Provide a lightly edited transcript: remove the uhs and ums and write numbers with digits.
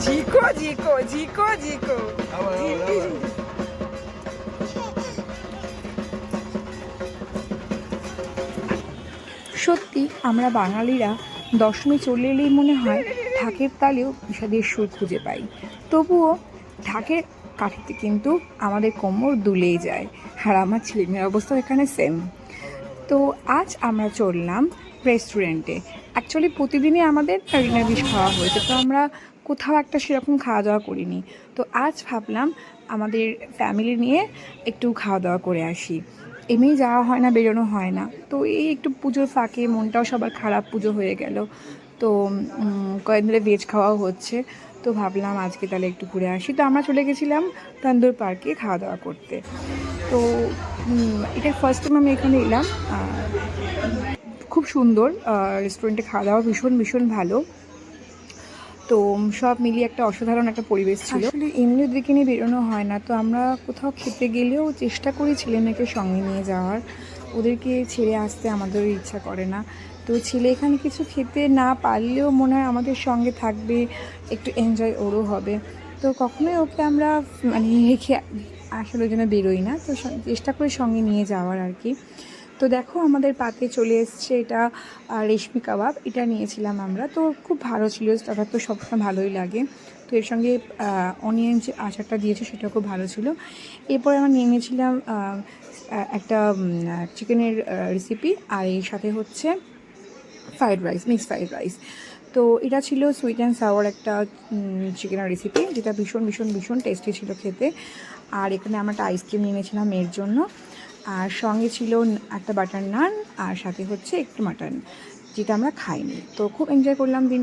ঝিকো ঝিকো ঝিকো ঝিকো সত্যি আমরা বাঙালিরা দশমী চলে এলেই মনে হয় ঢাকের তালেও বিষাদের সুর খুঁজে পাই। তবুও ঢাকের কাঠিতে কিন্তু আমাদের কোমর দুলেই যায়। আর আমার ছেলেমেয়ের অবস্থা এখানে সেম। তো আজ আমরা চললাম রেস্টুরেন্টে। অ্যাকচুয়ালি প্রতিদিনই আমাদের নিরামিষ খাওয়া হয়েছে, তো আমরা কোথাও একটা সেরকম খাওয়া দাওয়া করিনি। তো আজ ভাবলাম আমাদের ফ্যামিলি নিয়ে একটু খাওয়া দাওয়া করে আসি। এমনি যাওয়া হয় না, বেরোনো হয় না। তো এই একটু পুজোর ফাঁকে মনটাও সবার খারাপ, পুজো হয়ে গেল। তো কয়েকদিন ধরে ভেজ খাওয়াও হচ্ছে। তো ভাবলাম আজকে তাহলে একটু ঘুরে আসি। তো আমরা চলে গেছিলাম তন্দুর পার্কে খাওয়া দাওয়া করতে। তো এটা ফার্স্ট টাইম আমি এখানে এলাম। খুব সুন্দর রেস্টুরেন্টে খাওয়া দাওয়া ভীষণ ভীষণ ভালো। তো সব মিলিয়ে একটা অসাধারণ একটা পরিবেশ ছিল। আসলে এমনি ওদেরকে নিয়ে বেরোনো হয় না, তো আমরা কোথাও খেতে গেলেও চেষ্টা করি ছেলে মেয়েকে সঙ্গে নিয়ে যাওয়ার। ওদেরকে ছেড়ে আসতে আমাদেরও ইচ্ছা করে না। তো ছেলে এখানে কিছু খেতে না পারলেও মনে হয় আমাদের সঙ্গে থাকবে, একটু এনজয় ওরও হবে। তো কখনোই ওকে আমরা মানে রেখে আসলে ওই জন্য বেরোই না। তো চেষ্টা করি সঙ্গে নিয়ে যাওয়ার আর কি। তো দেখো আমাদের পাতে চলে এসছে এটা রেশমি কাবাব। এটা নিয়েছিলাম আমরা, তো খুব ভালো ছিল। স্টার্টার তো সবসময় ভালোই লাগে। তো এর সঙ্গে অনিয়ন যে আচারটা দিয়েছে সেটাও খুব ভালো ছিল। এরপরে আমরা নিয়ে নিয়েছিলাম একটা চিকেনের রেসিপি, আর এর সাথে হচ্ছে fried rice, mixed fried rice. তো এটা ছিল সুইট অ্যান্ড সাওয়ার একটা চিকেনের রেসিপি, যেটা ভীষণ ভীষণ ভীষণ টেস্টি ছিল খেতে। আর এখানে আমরা একটা আইসক্রিম নিয়ে নিয়েছিলাম মেয়ের জন্য। আর সঙ্গে ছিল একটা বাটার নান, আর সাথে হচ্ছে একটু মাটন, যেটা আমরা খাইনি। তো খুব এনজয় করলাম দিন।